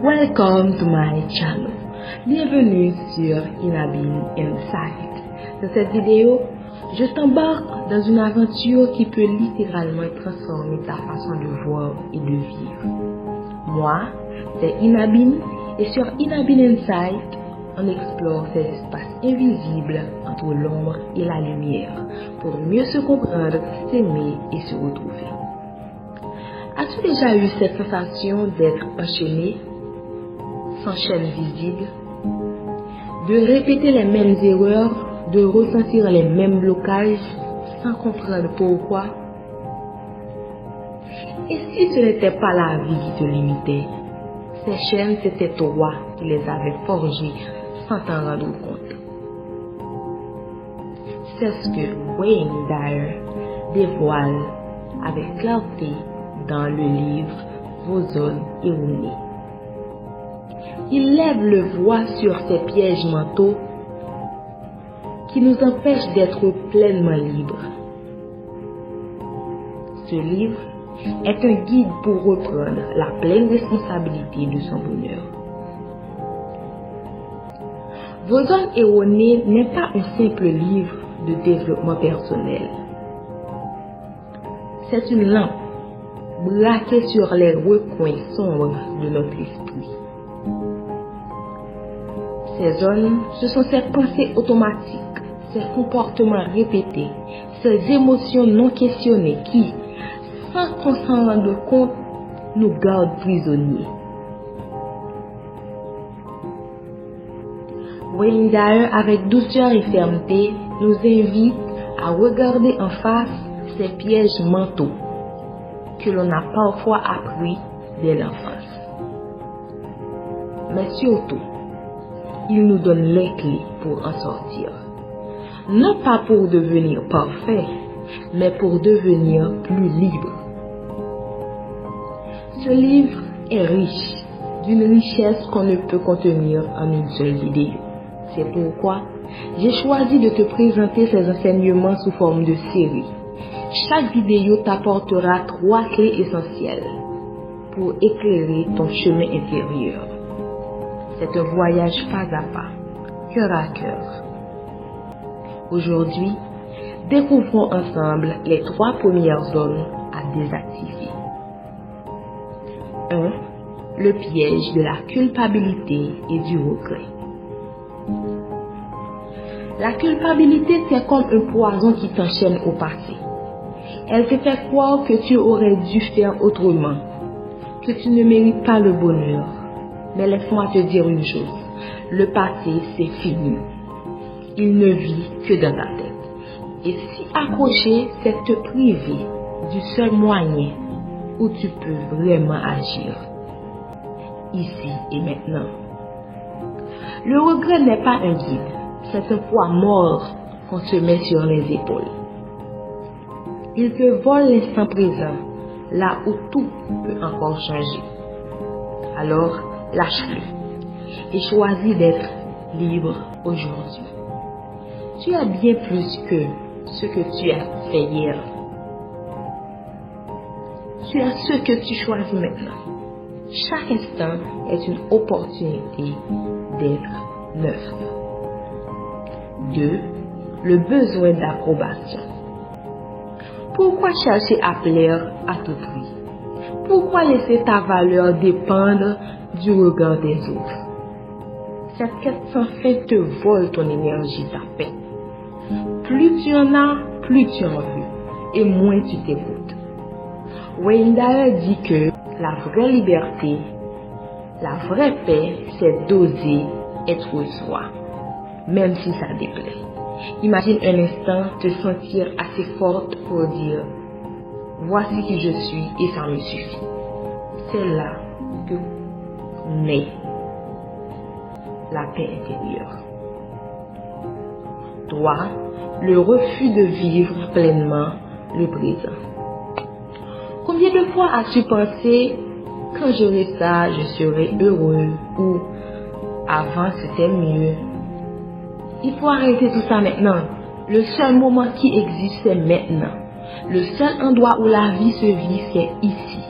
Welcome to my channel. Bienvenue sur Inabine Insight. Dans cette vidéo, je t'embarque dans une aventure qui peut littéralement transformer ta façon de voir et de vivre. Moi, c'est Inabine et sur Inabine Insight, on explore ces espaces invisibles entre l'ombre et la lumière pour mieux se comprendre, s'aimer et se retrouver. As-tu déjà eu cette sensation d'être enchaîné, sans chaîne visible, de répéter les mêmes erreurs, de ressentir les mêmes blocages sans comprendre pourquoi? Et si ce n'était pas la vie qui te limitait, ces chaînes c'était toi qui les avais forgées sans t'en rendre compte. C'est ce que Wayne Dyer dévoile avec clarté dans le livre Vos zones erronées. Il lève le voile sur ces pièges mentaux qui nous empêchent d'être pleinement libres. Ce livre est un guide pour reprendre la pleine responsabilité de son bonheur. Vos zones erronées n'est pas un simple livre de développement personnel. C'est une lampe braquée sur les recoins sombres de notre esprit. Ces zones, ce sont ces pensées automatiques, ces comportements répétés, ces émotions non questionnées qui, sans qu'on s'en rende compte, nous gardent prisonniers. Wayne Dyer, avec douceur et fermeté, nous invite à regarder en face ces pièges mentaux que l'on a parfois appris dès l'enfance. Mais surtout, il nous donne les clés pour en sortir. Non pas pour devenir parfait, mais pour devenir plus libre. Ce livre est riche, d'une richesse qu'on ne peut contenir en une seule vidéo. C'est pourquoi j'ai choisi de te présenter ces enseignements sous forme de série. Chaque vidéo t'apportera 3 clés essentielles pour éclairer ton chemin intérieur. C'est un voyage pas à pas, cœur à cœur. Aujourd'hui, découvrons ensemble les 3 premières zones à désactiver. 1. Le piège de la culpabilité et du regret. La culpabilité, c'est comme un poison qui t'enchaîne au passé. Elle te fait croire que tu aurais dû faire autrement, que tu ne mérites pas le bonheur. Mais laisse-moi te dire une chose, le passé c'est fini. Il ne vit que dans ta tête. Et s'y accrocher, c'est te priver du seul moyen où tu peux vraiment agir. Ici et maintenant. Le regret n'est pas un guide, c'est un poids mort qu'on se met sur les épaules. Il te vole l'instant présent, là où tout peut encore changer. Alors, lâche-le et choisis d'être libre aujourd'hui. Tu as bien plus que ce que tu as fait hier. Tu as ce que tu choisis maintenant. Chaque instant est une opportunité d'être neuf. 2. Le besoin d'approbation. Pourquoi chercher à plaire à tout prix? Pourquoi laisser ta valeur dépendre du regard des autres? Cette quête sans fin te vole ton énergie, ta paix. Plus tu en as, plus tu en veux, et moins tu t'écoutes. Wayne Dyer dit que la vraie liberté, la vraie paix, c'est d'oser être soi, même si ça déplaît. Imagine un instant te sentir assez forte pour dire « Voici qui je suis et ça me suffit ». C'est là que naît la paix intérieure. 3. Le refus de vivre pleinement le présent. Combien de fois as-tu pensé « Quand j'aurai ça, je serai heureux » ou « Avant c'était mieux ». Il faut arrêter tout ça maintenant. Le seul moment qui existe, c'est maintenant. Le seul endroit où la vie se vit, c'est ici.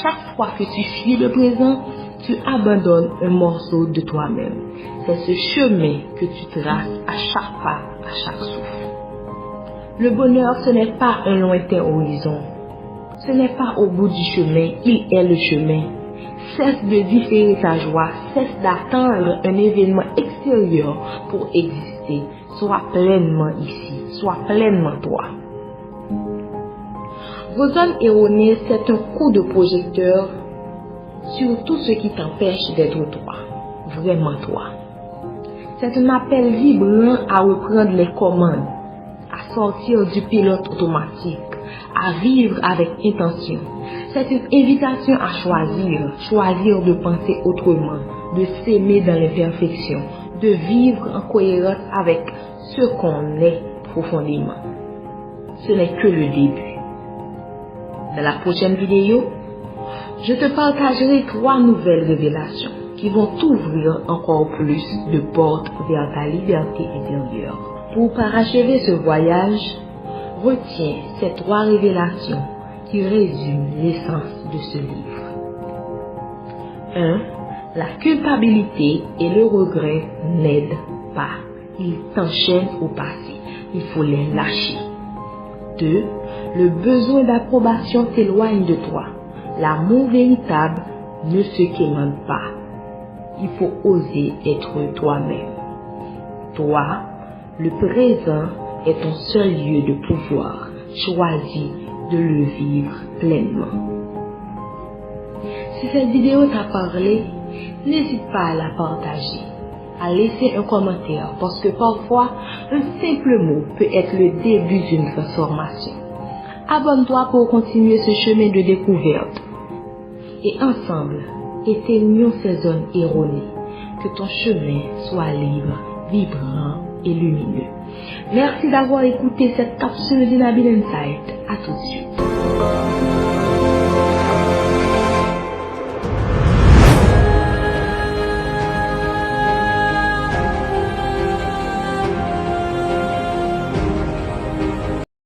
Chaque fois que tu fuis le présent, tu abandonnes un morceau de toi-même. C'est ce chemin que tu traces à chaque pas, à chaque souffle. Le bonheur, ce n'est pas un lointain horizon. Ce n'est pas au bout du chemin, il est le chemin. Cesse de différer ta joie, cesse d'attendre un événement extérieur pour exister. Sois pleinement ici, sois pleinement toi. Vos zones erronées, c'est un coup de projecteur sur tout ce qui t'empêche d'être toi, vraiment toi. C'est un appel vibrant à reprendre les commandes, à sortir du pilote automatique, à vivre avec intention. C'est une invitation à choisir de penser autrement, de s'aimer dans l'imperfection, de vivre en cohérence avec ce qu'on est profondément. Ce n'est que le début. Dans la prochaine vidéo, je te partagerai 3 nouvelles révélations qui vont t'ouvrir encore plus de portes vers ta liberté intérieure. Pour parachever ce voyage, retiens ces 3 révélations qui résument l'essence de ce livre. 1. La culpabilité et le regret n'aident pas. Ils t'enchaînent au passé. Il faut les lâcher. 2. Le besoin d'approbation t'éloigne de toi. L'amour véritable ne se quémande pas. Il faut oser être toi-même. 3. Le présent est ton seul lieu de pouvoir. Choisis de le vivre pleinement. Si cette vidéo t'a parlé, n'hésite pas à la partager, à laisser un commentaire parce que parfois, un simple mot peut être le début d'une transformation. Abonne-toi pour continuer ce chemin de découverte. Et ensemble, éteignons ces zones erronées, que ton chemin soit libre, vibrant et lumineux. Merci d'avoir écouté cette capsule d'Inabil Insight. À tout de suite.